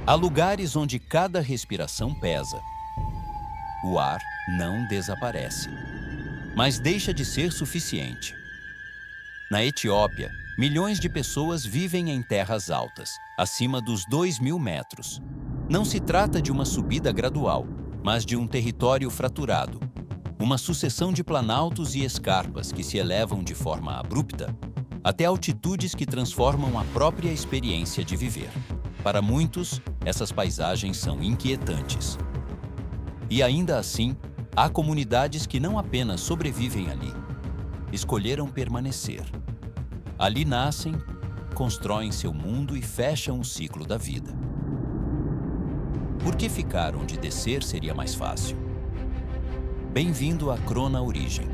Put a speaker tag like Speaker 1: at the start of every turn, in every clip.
Speaker 1: Há lugares onde cada respiração pesa. O ar não desaparece, mas deixa de ser suficiente. Na Etiópia, milhões de pessoas vivem em terras altas, acima dos 2.000 metros. Não se trata de uma subida gradual, mas de um território fraturado. Uma sucessão de planaltos e escarpas que se elevam de forma abrupta até altitudes que transformam a própria experiência de viver. Para muitos, essas paisagens são inquietantes. E ainda assim, há comunidades que não apenas sobrevivem ali, escolheram permanecer. Ali nascem, constroem seu mundo e fecham o ciclo da vida. Por que ficar onde descer seria mais fácil? Bem-vindo à Crona Origem.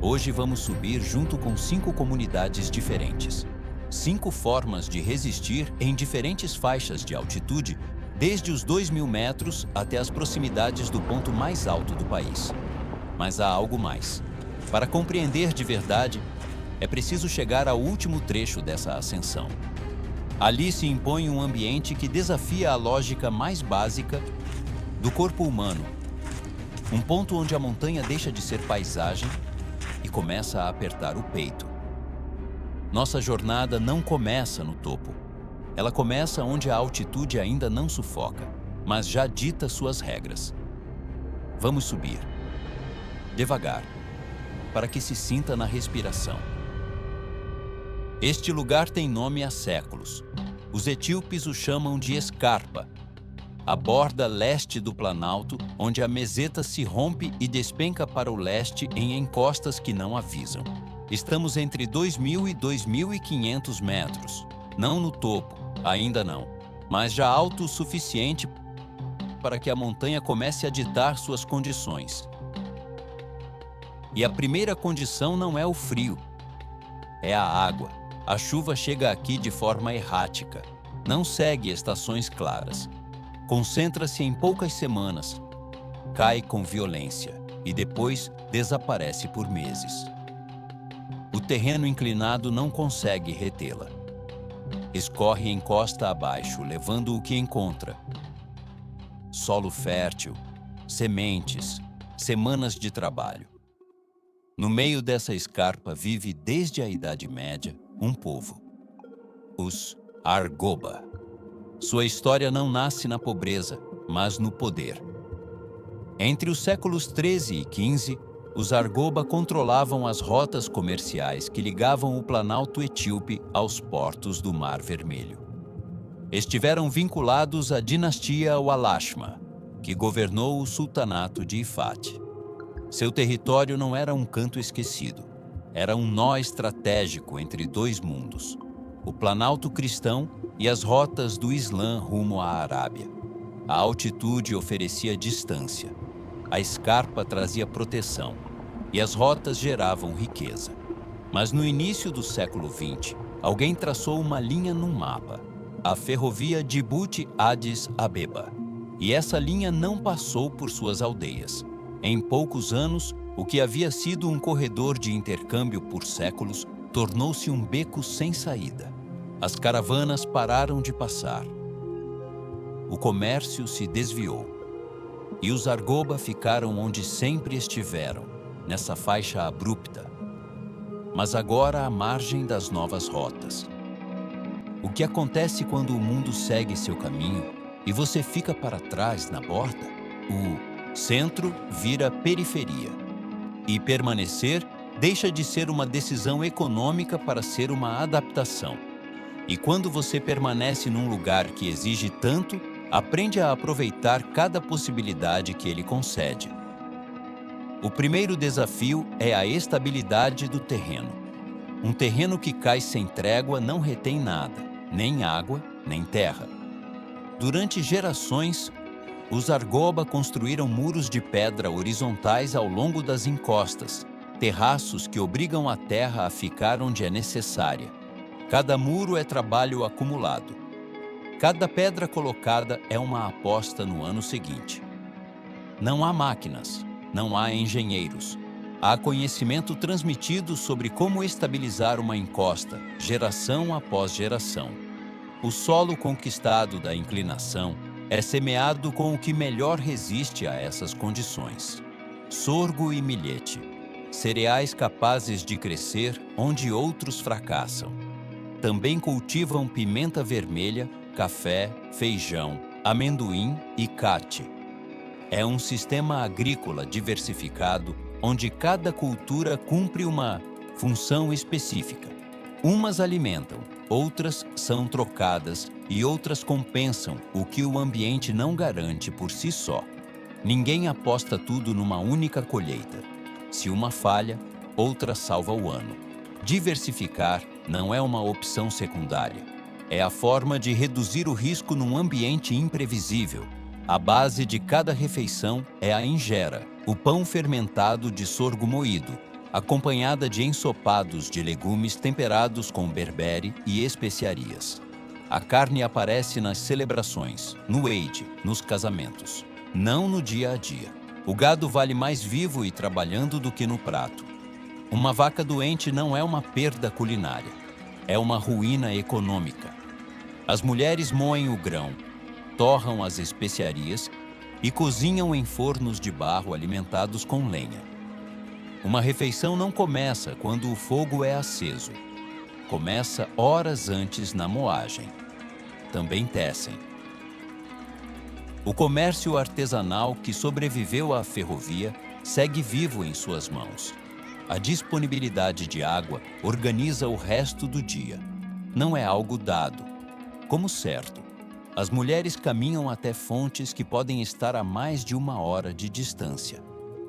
Speaker 1: Hoje vamos subir junto com 5 comunidades diferentes. 5 formas de resistir em diferentes faixas de altitude, desde os 2.000 metros até as proximidades do ponto mais alto do país. Mas há algo mais. Para compreender de verdade, é preciso chegar ao último trecho dessa ascensão. Ali se impõe um ambiente que desafia a lógica mais básica do corpo humano. Um ponto onde a montanha deixa de ser paisagem e começa a apertar o peito. Nossa jornada não começa no topo. Ela começa onde a altitude ainda não sufoca, mas já dita suas regras. Vamos subir. Devagar, para que se sinta na respiração. Este lugar tem nome há séculos. Os etíopes o chamam de Escarpa, a borda leste do Planalto, onde a meseta se rompe e despenca para o leste em encostas que não avisam. Estamos entre 2.000 e 2.500 metros. Não no topo, ainda não, mas já alto o suficiente para que a montanha comece a ditar suas condições. E a primeira condição não é o frio, é a água. A chuva chega aqui de forma errática, não segue estações claras. Concentra-se em poucas semanas, cai com violência e depois desaparece por meses. O terreno inclinado não consegue retê-la. Escorre encosta abaixo, levando o que encontra. Solo fértil, sementes, semanas de trabalho. No meio dessa escarpa vive desde a Idade Média um povo, os Argoba. Sua história não nasce na pobreza, mas no poder. Entre os séculos 13 e 15, os Argoba controlavam as rotas comerciais que ligavam o Planalto Etíope aos portos do Mar Vermelho. Estiveram vinculados à dinastia Walashma, que governou o sultanato de Ifat. Seu território não era um canto esquecido, era um nó estratégico entre 2 mundos, o Planalto cristão e as rotas do Islã rumo à Arábia. A altitude oferecia distância, a escarpa trazia proteção e as rotas geravam riqueza. Mas no início do século XX, alguém traçou uma linha num mapa, a ferrovia Djibouti-Addis Abeba. E essa linha não passou por suas aldeias. Em poucos anos, o que havia sido um corredor de intercâmbio por séculos tornou-se um beco sem saída. As caravanas pararam de passar. O comércio se desviou. E os Argoba ficaram onde sempre estiveram, nessa faixa abrupta. Mas agora à margem das novas rotas. O que acontece quando o mundo segue seu caminho e você fica para trás na borda? O centro vira periferia. E permanecer deixa de ser uma decisão econômica para ser uma adaptação. E quando você permanece num lugar que exige tanto, aprende a aproveitar cada possibilidade que ele concede. O primeiro desafio é a estabilidade do terreno. Um terreno que cai sem trégua não retém nada, nem água, nem terra. Durante gerações, os Argoba construíram muros de pedra horizontais ao longo das encostas, terraços que obrigam a terra a ficar onde é necessária. Cada muro é trabalho acumulado. Cada pedra colocada é uma aposta no ano seguinte. Não há máquinas, não há engenheiros. Há conhecimento transmitido sobre como estabilizar uma encosta, geração após geração. O solo conquistado da inclinação é semeado com o que melhor resiste a essas condições: sorgo e milhete, cereais capazes de crescer onde outros fracassam. Também cultivam pimenta vermelha, café, feijão, amendoim e cate. É um sistema agrícola diversificado onde cada cultura cumpre uma função específica. Umas alimentam, outras são trocadas e outras compensam o que o ambiente não garante por si só. Ninguém aposta tudo numa única colheita. Se uma falha, outra salva o ano. Diversificar não é uma opção secundária. É a forma de reduzir o risco num ambiente imprevisível. A base de cada refeição é a injera, o pão fermentado de sorgo moído, acompanhada de ensopados de legumes temperados com berbere e especiarias. A carne aparece nas celebrações, no Eid, nos casamentos, não no dia a dia. O gado vale mais vivo e trabalhando do que no prato. Uma vaca doente não é uma perda culinária, é uma ruína econômica. As mulheres moem o grão, torram as especiarias e cozinham em fornos de barro alimentados com lenha. Uma refeição não começa quando o fogo é aceso. Começa horas antes na moagem. Também tecem. O comércio artesanal que sobreviveu à ferrovia segue vivo em suas mãos. A disponibilidade de água organiza o resto do dia. Não é algo dado, como certo. As mulheres caminham até fontes que podem estar a mais de 1 hora de distância.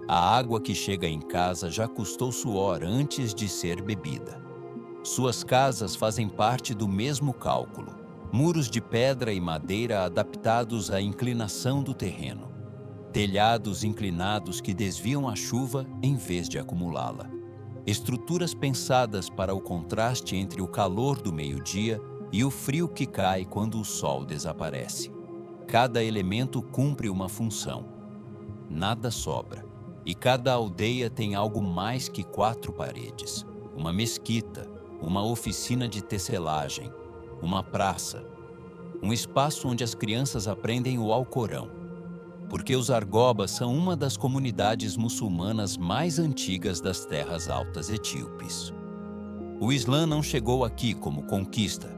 Speaker 1: A água que chega em casa já custou suor antes de ser bebida. Suas casas fazem parte do mesmo cálculo. Muros de pedra e madeira adaptados à inclinação do terreno. Telhados inclinados que desviam a chuva em vez de acumulá-la. Estruturas pensadas para o contraste entre o calor do meio-dia e o frio que cai quando o sol desaparece. Cada elemento cumpre uma função. Nada sobra. E cada aldeia tem algo mais que 4 paredes. Uma mesquita, uma oficina de tecelagem, uma praça, um espaço onde as crianças aprendem o Alcorão. Porque os argobas são uma das comunidades muçulmanas mais antigas das terras altas etíopes. O Islã não chegou aqui como conquista.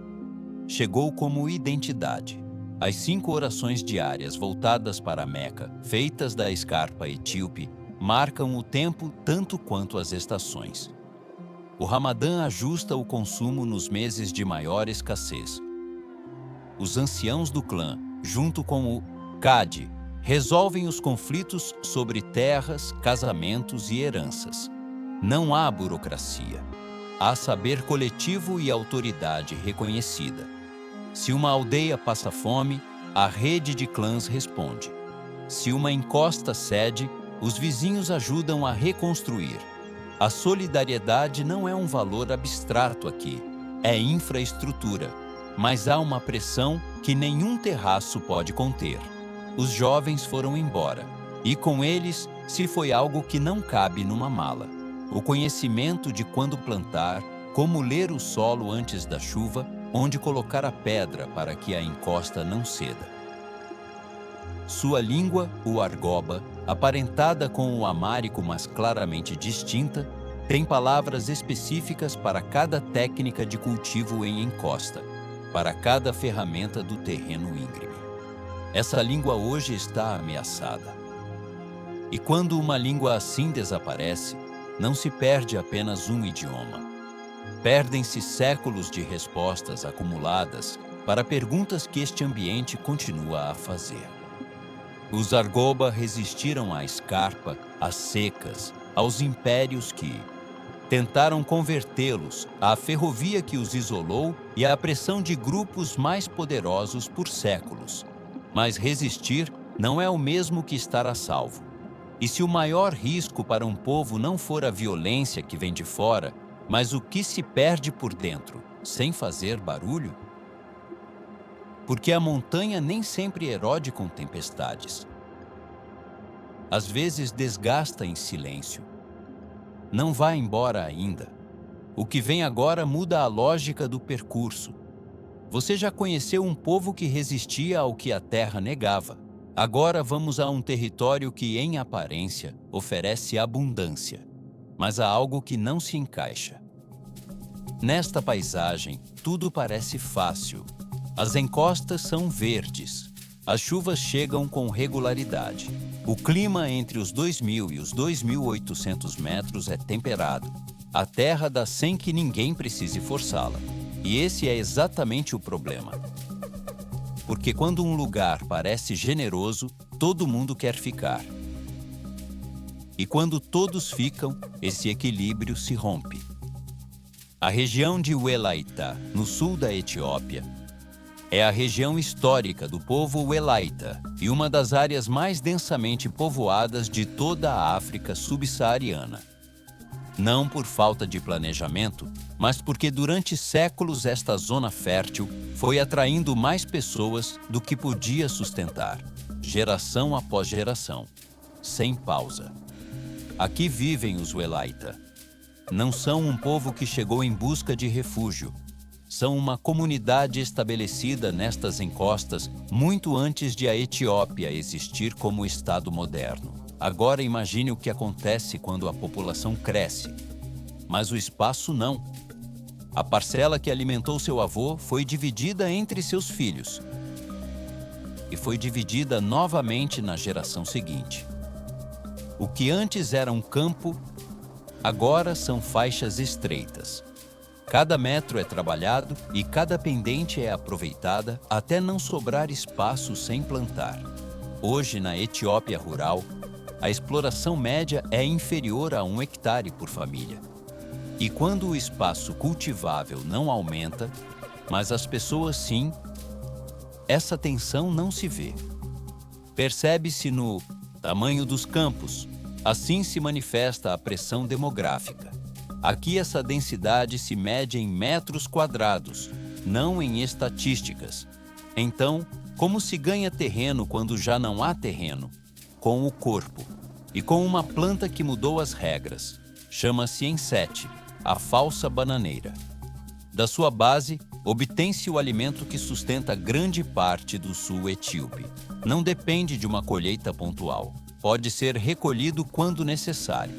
Speaker 1: Chegou como identidade. As 5 orações diárias voltadas para Meca, feitas da escarpa etíope, marcam o tempo tanto quanto as estações. O Ramadã ajusta o consumo nos meses de maior escassez. Os anciãos do clã, junto com o Cadi, resolvem os conflitos sobre terras, casamentos e heranças. Não há burocracia. Há saber coletivo e autoridade reconhecida. Se uma aldeia passa fome, a rede de clãs responde. Se uma encosta cede, os vizinhos ajudam a reconstruir. A solidariedade não é um valor abstrato aqui, é infraestrutura, mas há uma pressão que nenhum terraço pode conter. Os jovens foram embora, e com eles se foi algo que não cabe numa mala. O conhecimento de quando plantar, como ler o solo antes da chuva, onde colocar a pedra para que a encosta não ceda. Sua língua, o argoba, aparentada com o amárico mas claramente distinta, tem palavras específicas para cada técnica de cultivo em encosta, para cada ferramenta do terreno íngreme. Essa língua hoje está ameaçada. E quando uma língua assim desaparece, não se perde apenas um idioma. Perdem-se séculos de respostas acumuladas para perguntas que este ambiente continua a fazer. Os argoba resistiram à escarpa, às secas, aos impérios que tentaram convertê-los, à ferrovia que os isolou e à pressão de grupos mais poderosos por séculos. Mas resistir não é o mesmo que estar a salvo. E se o maior risco para um povo não for a violência que vem de fora, mas o que se perde por dentro, sem fazer barulho? Porque a montanha nem sempre erode com tempestades. Às vezes desgasta em silêncio. Não vá embora ainda. O que vem agora muda a lógica do percurso. Você já conheceu um povo que resistia ao que a terra negava. Agora vamos a um território que, em aparência, oferece abundância, mas há algo que não se encaixa. Nesta paisagem, tudo parece fácil. As encostas são verdes. As chuvas chegam com regularidade. O clima entre os 2.000 e os 2.800 metros é temperado. A terra dá sem que ninguém precise forçá-la. E esse é exatamente o problema. Porque quando um lugar parece generoso, todo mundo quer ficar. E quando todos ficam, esse equilíbrio se rompe. A região de Welaita, no sul da Etiópia, é a região histórica do povo Welaita e uma das áreas mais densamente povoadas de toda a África subsaariana. Não por falta de planejamento, mas porque durante séculos esta zona fértil foi atraindo mais pessoas do que podia sustentar, geração após geração, sem pausa. Aqui vivem os Welaita. Não são um povo que chegou em busca de refúgio. São uma comunidade estabelecida nestas encostas muito antes de a Etiópia existir como Estado moderno. Agora imagine o que acontece quando a população cresce. Mas o espaço não. A parcela que alimentou seu avô foi dividida entre seus filhos. E foi dividida novamente na geração seguinte. O que antes era um campo, agora são faixas estreitas. Cada metro é trabalhado e cada pendente é aproveitada até não sobrar espaço sem plantar. Hoje, na Etiópia rural, a exploração média é inferior a 1 hectare por família. E quando o espaço cultivável não aumenta, mas as pessoas sim, essa tensão não se vê. Percebe-se no tamanho dos campos. Assim se manifesta a pressão demográfica. Aqui essa densidade se mede em metros quadrados, não em estatísticas. Então, como se ganha terreno quando já não há terreno? Com o corpo. E com uma planta que mudou as regras. Chama-se ensete, a falsa bananeira. Da sua base, obtém-se o alimento que sustenta grande parte do sul etíope. Não depende de uma colheita pontual. Pode ser recolhido quando necessário.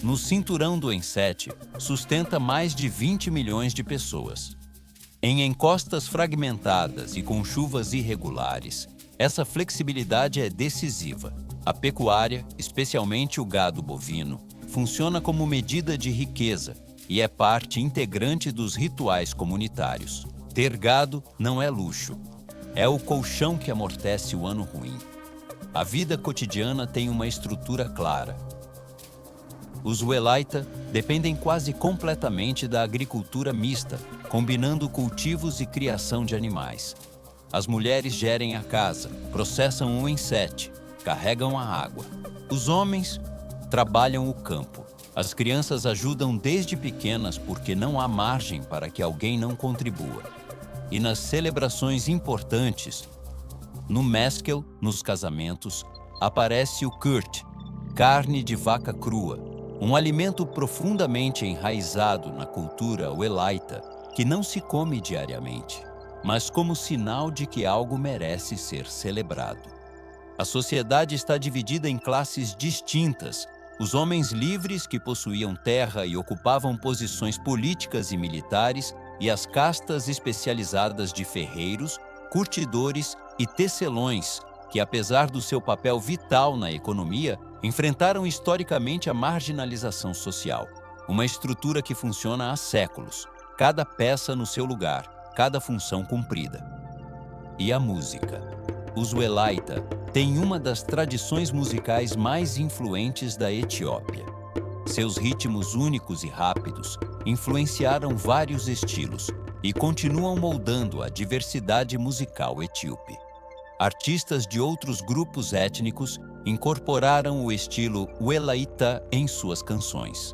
Speaker 1: No cinturão do ensete, sustenta mais de 20 milhões de pessoas. Em encostas fragmentadas e com chuvas irregulares, essa flexibilidade é decisiva. A pecuária, especialmente o gado bovino, funciona como medida de riqueza e é parte integrante dos rituais comunitários. Ter gado não é luxo, é o colchão que amortece o ano ruim. A vida cotidiana tem uma estrutura clara. Os Welaita dependem quase completamente da agricultura mista, combinando cultivos e criação de animais. As mulheres gerem a casa, processam o ensete, carregam a água. Os homens trabalham o campo. As crianças ajudam desde pequenas porque não há margem para que alguém não contribua. E nas celebrações importantes, no meskel, nos casamentos, aparece o kurt, carne de vaca crua, um alimento profundamente enraizado na cultura Welaita que não se come diariamente, mas como sinal de que algo merece ser celebrado. A sociedade está dividida em classes distintas. Os homens livres que possuíam terra e ocupavam posições políticas e militares, e as castas especializadas de ferreiros, curtidores e tecelões, que apesar do seu papel vital na economia, enfrentaram historicamente a marginalização social. Uma estrutura que funciona há séculos, cada peça no seu lugar, cada função cumprida. E a música. Os Welaita têm uma das tradições musicais mais influentes da Etiópia. Seus ritmos únicos e rápidos influenciaram vários estilos e continuam moldando a diversidade musical etíope. Artistas de outros grupos étnicos incorporaram o estilo Welaita em suas canções.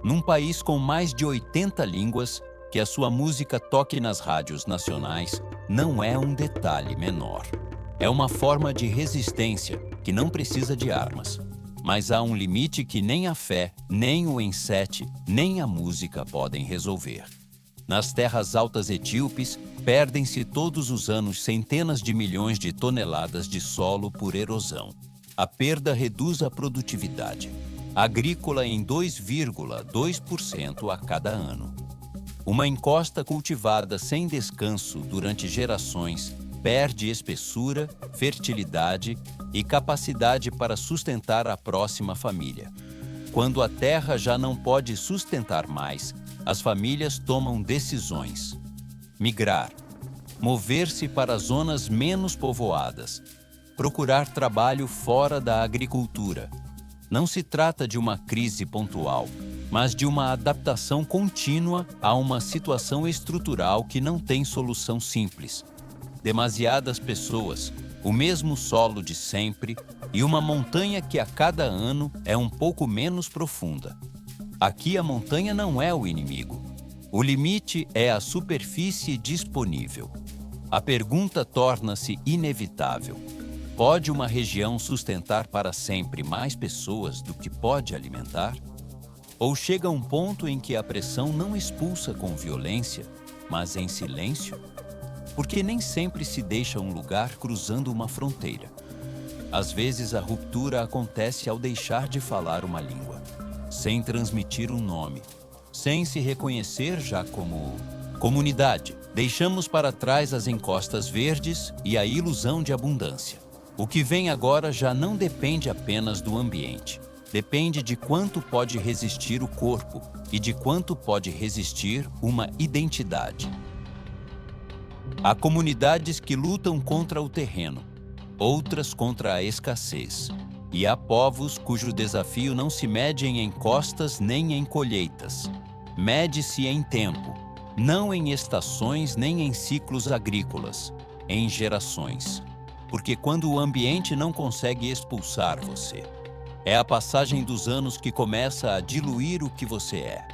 Speaker 1: Num país com mais de 80 línguas, que a sua música toque nas rádios nacionais não é um detalhe menor. É uma forma de resistência que não precisa de armas. Mas há um limite que nem a fé, nem o ensete, nem a música podem resolver. Nas terras altas etíopes, perdem-se todos os anos centenas de milhões de toneladas de solo por erosão. A perda reduz a produtividade agrícola em 2,2% a cada ano. Uma encosta cultivada sem descanso durante gerações perde espessura, fertilidade e capacidade para sustentar a próxima família. Quando a terra já não pode sustentar mais, as famílias tomam decisões. Migrar, mover-se para zonas menos povoadas, procurar trabalho fora da agricultura. Não se trata de uma crise pontual, mas de uma adaptação contínua a uma situação estrutural que não tem solução simples. Demasiadas pessoas, o mesmo solo de sempre e uma montanha que a cada ano é um pouco menos profunda. Aqui a montanha não é o inimigo. O limite é a superfície disponível. A pergunta torna-se inevitável. Pode uma região sustentar para sempre mais pessoas do que pode alimentar? Ou chega um ponto em que a pressão não expulsa com violência, mas em silêncio? Porque nem sempre se deixa um lugar cruzando uma fronteira. Às vezes a ruptura acontece ao deixar de falar uma língua, sem transmitir um nome, sem se reconhecer já como comunidade. Deixamos para trás as encostas verdes e a ilusão de abundância. O que vem agora já não depende apenas do ambiente. Depende de quanto pode resistir o corpo e de quanto pode resistir uma identidade. Há comunidades que lutam contra o terreno, outras contra a escassez. E há povos cujo desafio não se mede em encostas nem em colheitas. Mede-se em tempo, não em estações nem em ciclos agrícolas, em gerações. Porque quando o ambiente não consegue expulsar você, é a passagem dos anos que começa a diluir o que você é.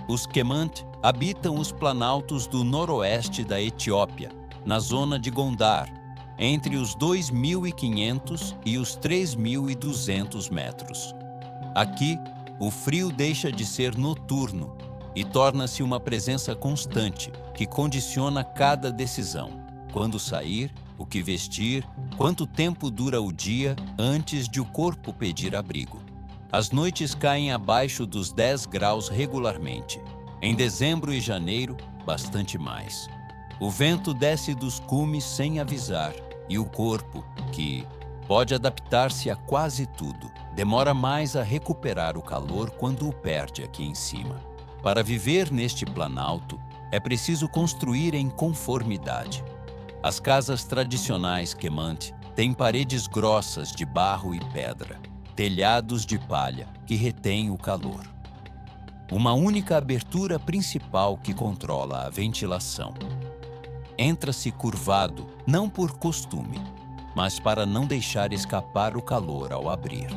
Speaker 1: Os Kemant habitam os planaltos do noroeste da Etiópia, na zona de Gondar, entre os 2.500 e os 3.200 metros. Aqui, o frio deixa de ser noturno e torna-se uma presença constante que condiciona cada decisão. Quando sair, o que vestir, quanto tempo dura o dia antes de o corpo pedir abrigo. As noites caem abaixo dos 10 graus regularmente. Em dezembro e janeiro, bastante mais. O vento desce dos cumes sem avisar e o corpo, que pode adaptar-se a quase tudo, demora mais a recuperar o calor quando o perde aqui em cima. Para viver neste planalto, é preciso construir em conformidade. As casas tradicionais Kemant têm paredes grossas de barro e pedra, telhados de palha que retêm o calor. Uma única abertura principal que controla a ventilação. Entra-se curvado, não por costume, mas para não deixar escapar o calor ao abrir.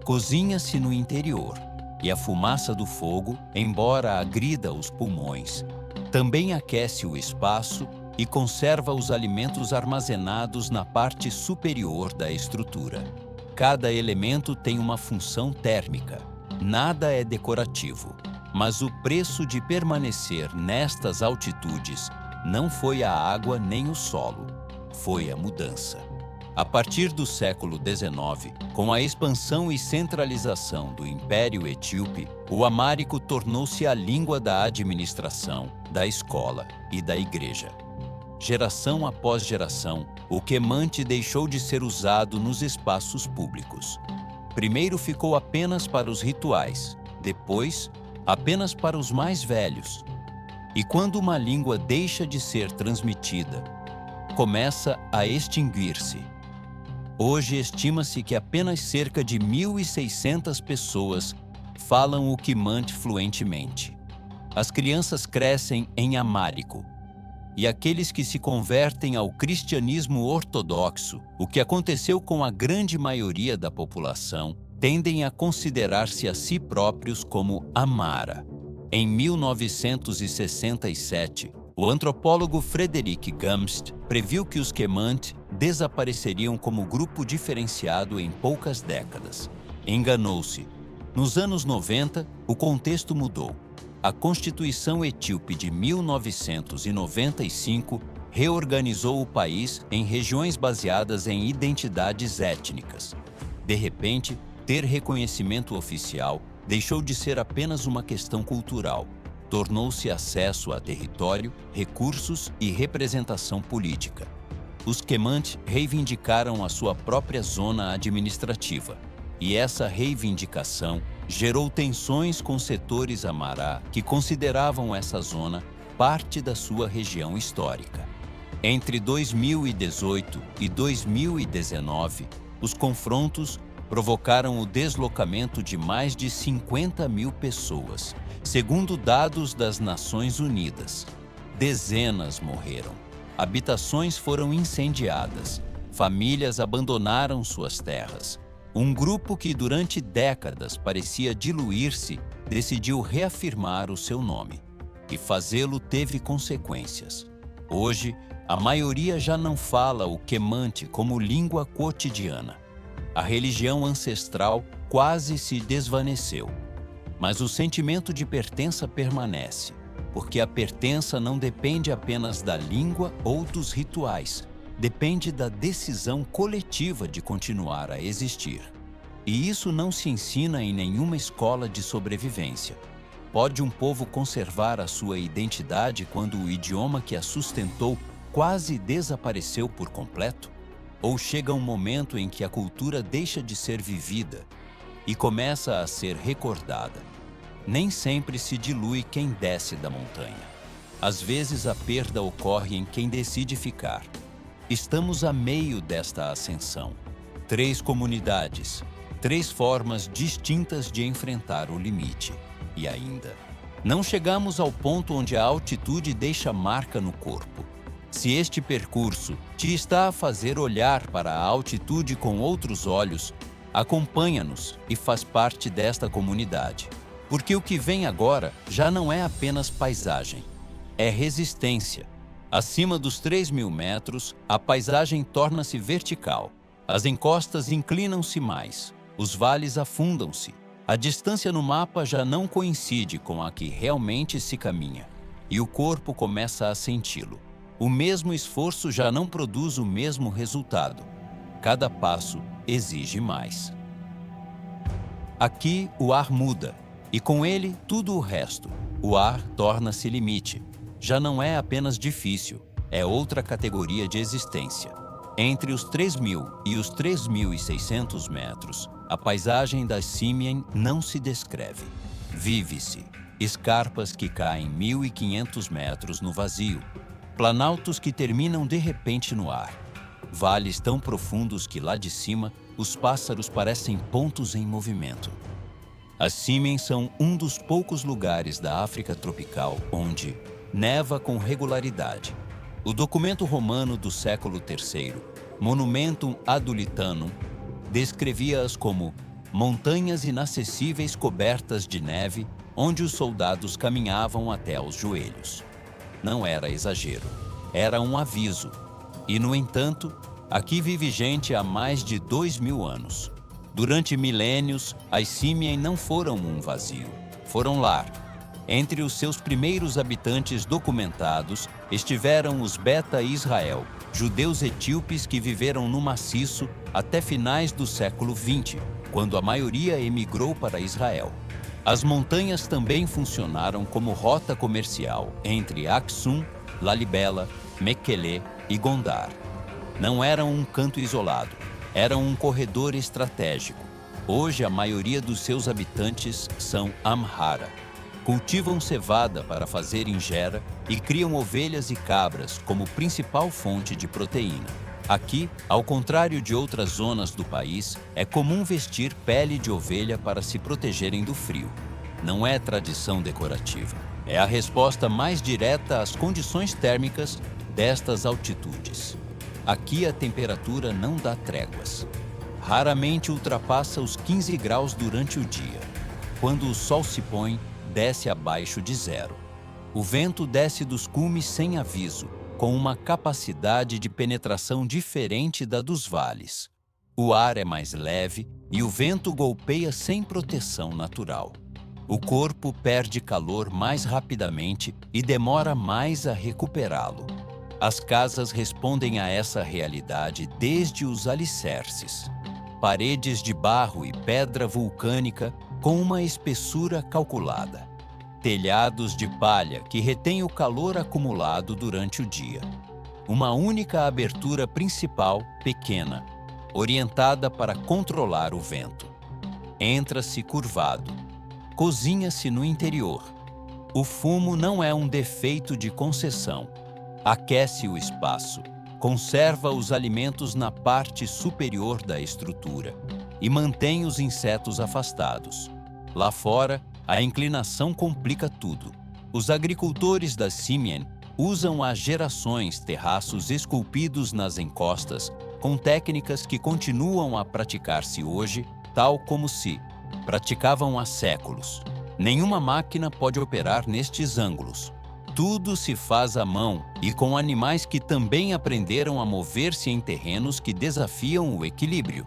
Speaker 1: Cozinha-se no interior, e a fumaça do fogo, embora agrida os pulmões, também aquece o espaço e conserva os alimentos armazenados na parte superior da estrutura. Cada elemento tem uma função térmica. Nada é decorativo, mas o preço de permanecer nestas altitudes não foi a água nem o solo, foi a mudança. A partir do século XIX, com a expansão e centralização do Império Etíope, o amárico tornou-se a língua da administração, da escola e da igreja. Geração após geração, o Kemant deixou de ser usado nos espaços públicos. Primeiro ficou apenas para os rituais, depois, apenas para os mais velhos. E quando uma língua deixa de ser transmitida, começa a extinguir-se. Hoje estima-se que apenas cerca de 1.600 pessoas falam o Kemant fluentemente. As crianças crescem em amárico. E aqueles que se convertem ao cristianismo ortodoxo, o que aconteceu com a grande maioria da população, tendem a considerar-se a si próprios como Amara. Em 1967, o antropólogo Frederick Gamst previu que os Kemant desapareceriam como grupo diferenciado em poucas décadas. Enganou-se. Nos anos 90, o contexto mudou. a Constituição Etíope de 1995 reorganizou o país em regiões baseadas em identidades étnicas. De repente, ter reconhecimento oficial deixou de ser apenas uma questão cultural. Tornou-se acesso a território, recursos e representação política. Os Kemant reivindicaram a sua própria zona administrativa, e essa reivindicação gerou tensões com setores Amará que consideravam essa zona parte da sua região histórica. Entre 2018 e 2019, os confrontos provocaram o deslocamento de mais de 50 mil pessoas, segundo dados das Nações Unidas. Dezenas morreram, habitações foram incendiadas, famílias abandonaram suas terras. Um grupo que durante décadas parecia diluir-se decidiu reafirmar o seu nome, e fazê-lo teve consequências. Hoje, a maioria já não fala o Kemant como língua cotidiana. A religião ancestral quase se desvaneceu. Mas o sentimento de pertença permanece, porque a pertença não depende apenas da língua ou dos rituais, depende da decisão coletiva de continuar a existir. E isso não se ensina em nenhuma escola de sobrevivência. Pode um povo conservar a sua identidade quando o idioma que a sustentou quase desapareceu por completo? Ou chega um momento em que a cultura deixa de ser vivida e começa a ser recordada? Nem sempre se dilui quem desce da montanha. Às vezes a perda ocorre em quem decide ficar. Estamos a meio desta ascensão. 3 comunidades, 3 formas distintas de enfrentar o limite. E ainda, não chegamos ao ponto onde a altitude deixa marca no corpo. Se este percurso te está a fazer olhar para a altitude com outros olhos, acompanha-nos e faz parte desta comunidade. Porque o que vem agora já não é apenas paisagem, é resistência. Acima dos 3.000 metros, a paisagem torna-se vertical. As encostas inclinam-se mais, os vales afundam-se. A distância no mapa já não coincide com a que realmente se caminha, e o corpo começa a senti-lo. O mesmo esforço já não produz o mesmo resultado. Cada passo exige mais. Aqui o ar muda, e com ele tudo o resto. O ar torna-se limite. Já não é apenas difícil, é outra categoria de existência. Entre os 3.000 e os 3.600 metros, a paisagem das Simien não se descreve. Vive-se. Escarpas que caem 1.500 metros no vazio. Planaltos que terminam de repente no ar. Vales tão profundos que lá de cima os pássaros parecem pontos em movimento. As Simien são um dos poucos lugares da África tropical onde neva com regularidade. O documento romano do século III, Monumentum Adulitanum, descrevia-as como montanhas inacessíveis cobertas de neve onde os soldados caminhavam até aos joelhos. Não era exagero, era um aviso. E, no entanto, aqui vive gente há mais de 2.000 anos. Durante milênios, as Simien não foram um vazio, foram lar. Entre os seus primeiros habitantes documentados estiveram os Beta Israel, judeus etíopes que viveram no maciço até finais do século XX, quando a maioria emigrou para Israel. As montanhas também funcionaram como rota comercial entre Aksum, Lalibela, Mekele e Gondar. Não eram um canto isolado, eram um corredor estratégico. Hoje, a maioria dos seus habitantes são Amhara. Cultivam cevada para fazer injera e criam ovelhas e cabras como principal fonte de proteína. Aqui, ao contrário de outras zonas do país, é comum vestir pele de ovelha para se protegerem do frio. Não é tradição decorativa. É a resposta mais direta às condições térmicas destas altitudes. Aqui a temperatura não dá tréguas. Raramente ultrapassa os 15 graus durante o dia. Quando o sol se põe, desce abaixo de 0. O vento desce dos cumes sem aviso, com uma capacidade de penetração diferente da dos vales. O ar é mais leve e o vento golpeia sem proteção natural. O corpo perde calor mais rapidamente e demora mais a recuperá-lo. As casas respondem a essa realidade desde os alicerces. Paredes de barro e pedra vulcânica com uma espessura calculada. Telhados de palha que retêm o calor acumulado durante o dia. Uma única abertura principal, pequena, orientada para controlar o vento. Entra-se curvado. Cozinha-se no interior. O fumo não é um defeito de concessão. Aquece o espaço, conserva os alimentos na parte superior da estrutura e mantém os insetos afastados. Lá fora, a inclinação complica tudo. Os agricultores da Simien usam há gerações terraços esculpidos nas encostas com técnicas que continuam a praticar-se hoje, tal como se praticavam há séculos. Nenhuma máquina pode operar nestes ângulos. Tudo se faz à mão e com animais que também aprenderam a mover-se em terrenos que desafiam o equilíbrio.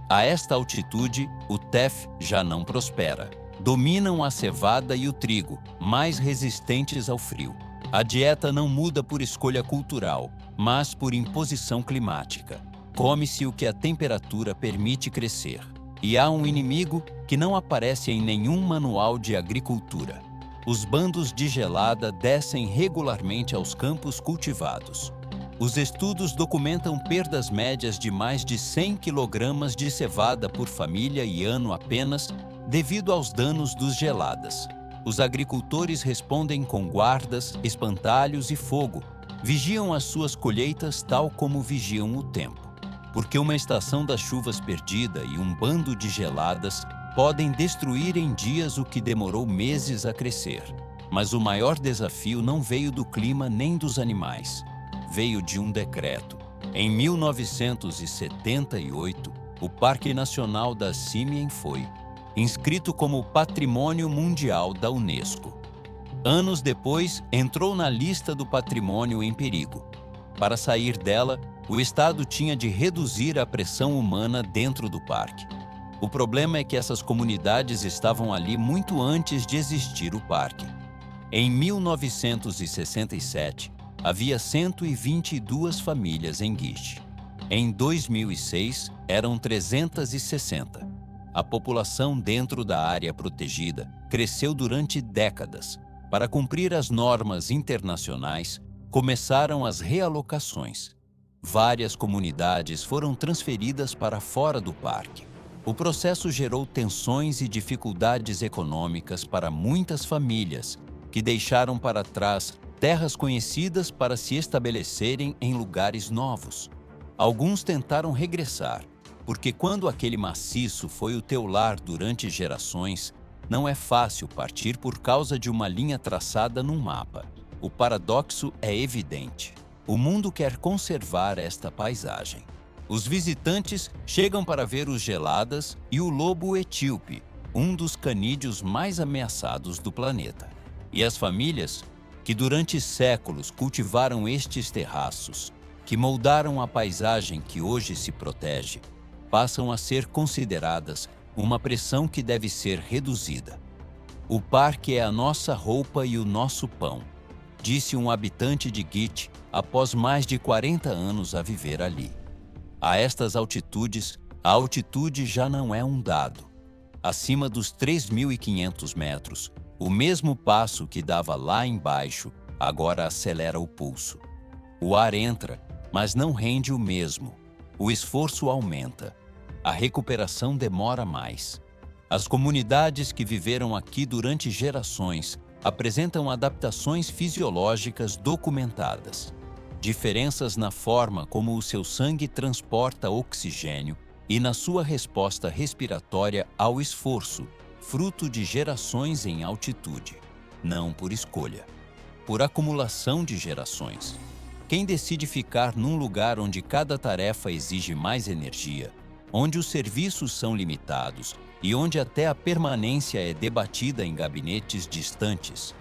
Speaker 1: A esta altitude, o teff já não prospera. Dominam a cevada e o trigo, mais resistentes ao frio. A dieta não muda por escolha cultural, mas por imposição climática. Come-se o que a temperatura permite crescer. E há um inimigo que não aparece em nenhum manual de agricultura. Os bandos de gelada descem regularmente aos campos cultivados. Os estudos documentam perdas médias de mais de 100 kg de cevada por família e ano apenas devido aos danos dos geladas. Os agricultores respondem com guardas, espantalhos e fogo. Vigiam as suas colheitas tal como vigiam o tempo. Porque uma estação das chuvas perdida e um bando de geladas podem destruir em dias o que demorou meses a crescer. Mas o maior desafio não veio do clima nem dos animais. Veio de um decreto. Em 1978, o Parque Nacional da Simien foi inscrito como Patrimônio Mundial da Unesco. Anos depois, entrou na lista do patrimônio em perigo. Para sair dela, o Estado tinha de reduzir a pressão humana dentro do parque. O problema é que essas comunidades estavam ali muito antes de existir o parque. Em 1967, havia 122 famílias em Gish. Em 2006, eram 360. A população dentro da área protegida cresceu durante décadas. Para cumprir as normas internacionais, começaram as realocações. Várias comunidades foram transferidas para fora do parque. O processo gerou tensões e dificuldades econômicas para muitas famílias, que deixaram para trás terras conhecidas para se estabelecerem em lugares novos. Alguns tentaram regressar, porque quando aquele maciço foi o teu lar durante gerações, não é fácil partir por causa de uma linha traçada num mapa. O paradoxo é evidente. O mundo quer conservar esta paisagem. Os visitantes chegam para ver os geladas e o lobo etíope, um dos canídeos mais ameaçados do planeta. E as famílias, que durante séculos cultivaram estes terraços, que moldaram a paisagem que hoje se protege, passam a ser consideradas uma pressão que deve ser reduzida. O parque é a nossa roupa e o nosso pão, disse um habitante de Git após mais de 40 anos a viver ali. A estas altitudes, a altitude já não é um dado. Acima dos 3.500 metros, o mesmo passo que dava lá embaixo agora acelera o pulso. O ar entra, mas não rende o mesmo. O esforço aumenta. A recuperação demora mais. As comunidades que viveram aqui durante gerações apresentam adaptações fisiológicas documentadas. Diferenças na forma como o seu sangue transporta oxigênio e na sua resposta respiratória ao esforço, fruto de gerações em altitude, não por escolha, por acumulação de gerações. Quem decide ficar num lugar onde cada tarefa exige mais energia, onde os serviços são limitados e onde até a permanência é debatida em gabinetes distantes?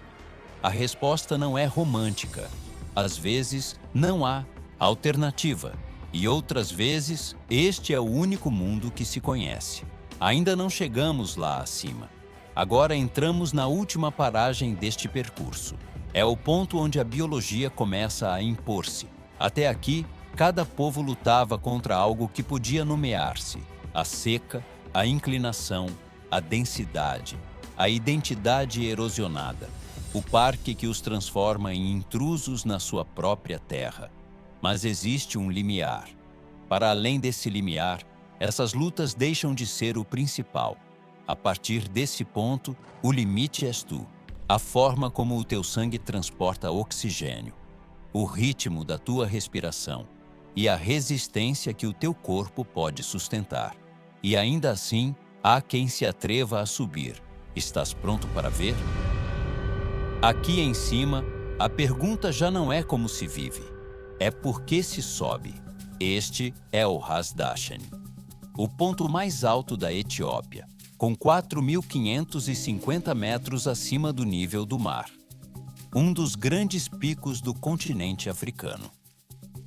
Speaker 1: A resposta não é romântica. Às vezes, não há alternativa, e outras vezes, este é o único mundo que se conhece. Ainda não chegamos lá acima. Agora entramos na última paragem deste percurso. É o ponto onde a biologia começa a impor-se. Até aqui, cada povo lutava contra algo que podia nomear-se: a seca, a inclinação, a densidade, a identidade erosionada, o parque que os transforma em intrusos na sua própria terra. Mas existe um limiar. Para além desse limiar, essas lutas deixam de ser o principal. A partir desse ponto, o limite és tu, a forma como o teu sangue transporta oxigênio, o ritmo da tua respiração e a resistência que o teu corpo pode sustentar. E ainda assim, há quem se atreva a subir. Estás pronto para ver? Aqui em cima, a pergunta já não é como se vive, é por que se sobe. Este é o Hasdashen, o ponto mais alto da Etiópia, com 4.550 metros acima do nível do mar. Um dos grandes picos do continente africano.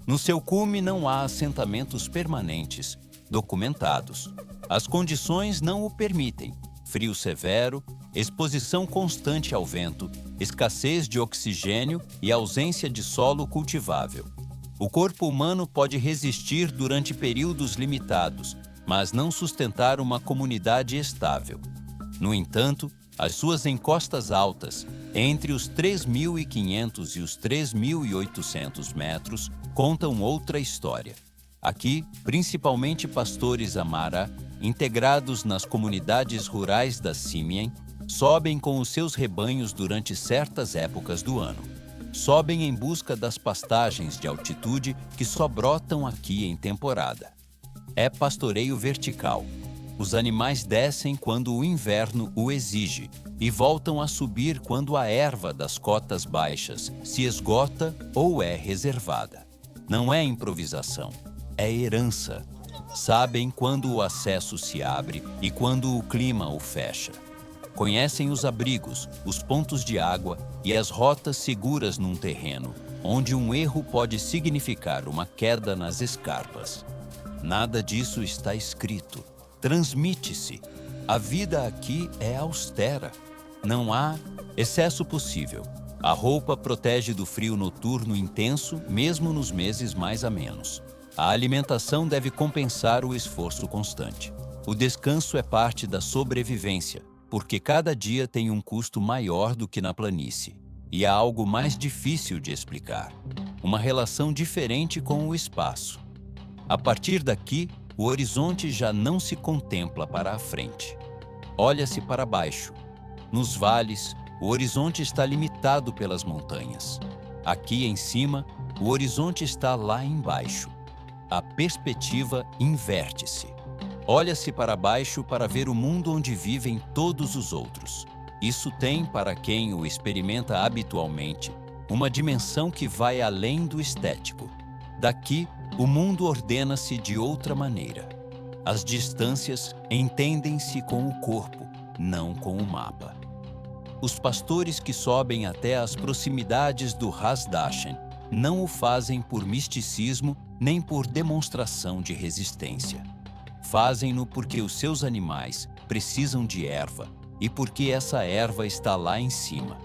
Speaker 1: No seu cume não há assentamentos permanentes, documentados. As condições não o permitem. Frio severo, exposição constante ao vento, escassez de oxigênio e ausência de solo cultivável. O corpo humano pode resistir durante períodos limitados, mas não sustentar uma comunidade estável. No entanto, as suas encostas altas, entre os 3.500 e os 3.800 metros, contam outra história. Aqui, principalmente pastores Amara, integrados nas comunidades rurais da Simien, sobem com os seus rebanhos durante certas épocas do ano. Sobem em busca das pastagens de altitude que só brotam aqui em temporada. É pastoreio vertical. Os animais descem quando o inverno o exige e voltam a subir quando a erva das cotas baixas se esgota ou é reservada. Não é improvisação, é herança. Sabem quando o acesso se abre e quando o clima o fecha. Conhecem os abrigos, os pontos de água e as rotas seguras num terreno, onde um erro pode significar uma queda nas escarpas. Nada disso está escrito. Transmite-se. A vida aqui é austera. Não há excesso possível. A roupa protege do frio noturno intenso, mesmo nos meses mais amenos. A alimentação deve compensar o esforço constante. O descanso é parte da sobrevivência, porque cada dia tem um custo maior do que na planície. E há algo mais difícil de explicar: uma relação diferente com o espaço. A partir daqui, o horizonte já não se contempla para a frente. Olha-se para baixo. Nos vales, o horizonte está limitado pelas montanhas. Aqui em cima, o horizonte está lá embaixo. A perspectiva inverte-se. Olha-se para baixo para ver o mundo onde vivem todos os outros. Isso tem, para quem o experimenta habitualmente, uma dimensão que vai além do estético. Daqui, o mundo ordena-se de outra maneira. As distâncias entendem-se com o corpo, não com o mapa. Os pastores que sobem até as proximidades do Hasdashen não o fazem por misticismo nem por demonstração de resistência. Fazem-no porque os seus animais precisam de erva e porque essa erva está lá em cima.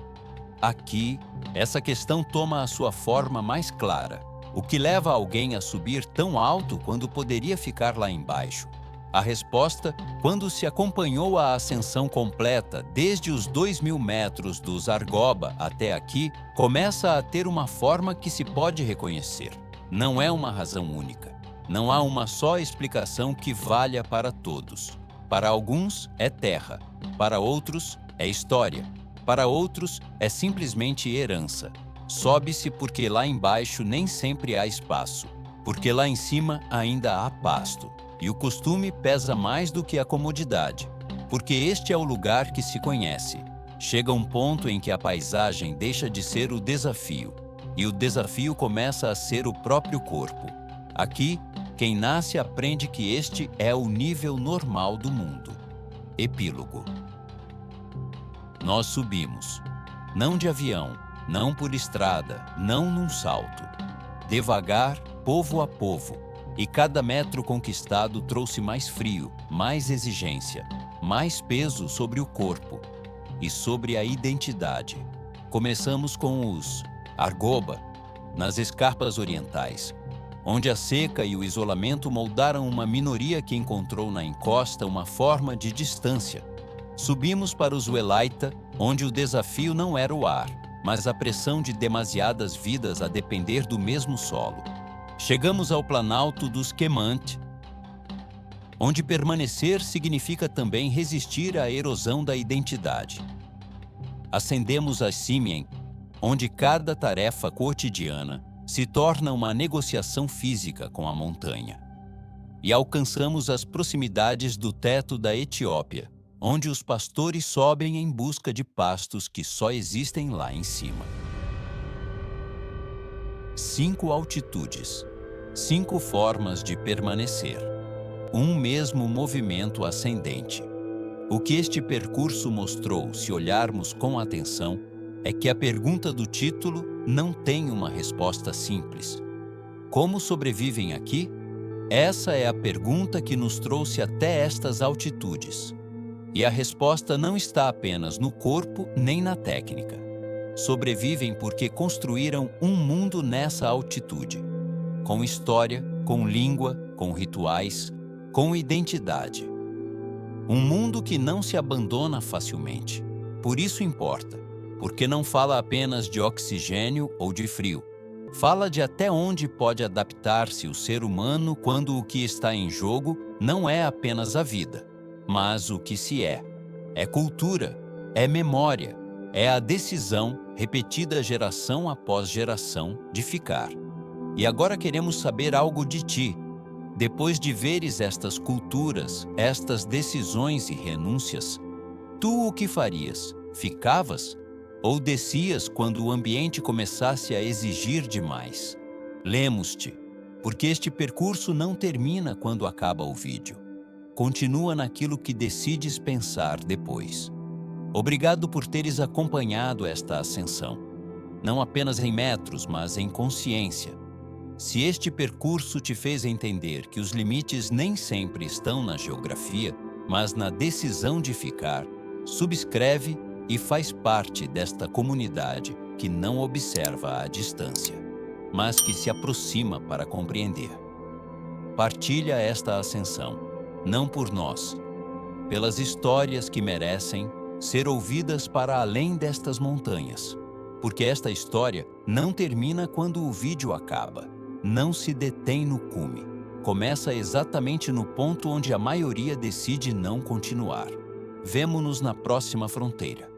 Speaker 1: Aqui, essa questão toma a sua forma mais clara. O que leva alguém a subir tão alto quando poderia ficar lá embaixo? A resposta, quando se acompanhou a ascensão completa desde os 2.000 metros do Zargoba até aqui, começa a ter uma forma que se pode reconhecer. Não é uma razão única. Não há uma só explicação que valha para todos. Para alguns é terra, para outros é história, para outros é simplesmente herança. Sobe-se porque lá embaixo nem sempre há espaço, porque lá em cima ainda há pasto. E o costume pesa mais do que a comodidade, porque este é o lugar que se conhece. Chega um ponto em que a paisagem deixa de ser o desafio, e o desafio começa a ser o próprio corpo. Aqui, quem nasce aprende que este é o nível normal do mundo. Epílogo. Nós subimos, não de avião, não por estrada, não num salto. Devagar, povo a povo, e cada metro conquistado trouxe mais frio, mais exigência. mais peso sobre o corpo e sobre a identidade. Começamos com os Argoba, nas escarpas orientais, onde a seca e o isolamento moldaram uma minoria que encontrou na encosta uma forma de distância. Subimos para os Uelaita, onde o desafio não era o ar, mas a pressão de demasiadas vidas a depender do mesmo solo. Chegamos ao Planalto dos Quemant, onde permanecer significa também resistir à erosão da identidade. Ascendemos a Simien, onde cada tarefa cotidiana se torna uma negociação física com a montanha. E alcançamos as proximidades do teto da Etiópia, onde os pastores sobem em busca de pastos que só existem lá em cima. 5 altitudes, 5 formas de permanecer. Um mesmo movimento ascendente. O que este percurso mostrou, se olharmos com atenção, é que a pergunta do título não tem uma resposta simples. Como sobrevivem aqui? Essa é a pergunta que nos trouxe até estas altitudes. E a resposta não está apenas no corpo nem na técnica. Sobrevivem porque construíram um mundo nessa altitude, com história, com língua, com rituais, com identidade. Um mundo que não se abandona facilmente. Por isso importa, porque não fala apenas de oxigênio ou de frio. Fala de até onde pode adaptar-se o ser humano quando o que está em jogo não é apenas a vida, mas o que se é. É cultura, é memória, é a decisão, repetida geração após geração, de ficar. E agora queremos saber algo de ti. Depois de veres estas culturas, estas decisões e renúncias, tu o que farias? Ficavas? Ou descias quando o ambiente começasse a exigir demais? Lemos-te, porque este percurso não termina quando acaba o vídeo. Continua naquilo que decides pensar depois. Obrigado por teres acompanhado esta ascensão, não apenas em metros, mas em consciência. Se este percurso te fez entender que os limites nem sempre estão na geografia, mas na decisão de ficar, subscreve e faz parte desta comunidade que não observa à distância, mas que se aproxima para compreender. Partilha esta ascensão, não por nós, pelas histórias que merecem ser ouvidas para além destas montanhas, porque esta história não termina quando o vídeo acaba. Não se detém no cume. Começa exatamente no ponto onde a maioria decide não continuar. Vemo-nos na próxima fronteira.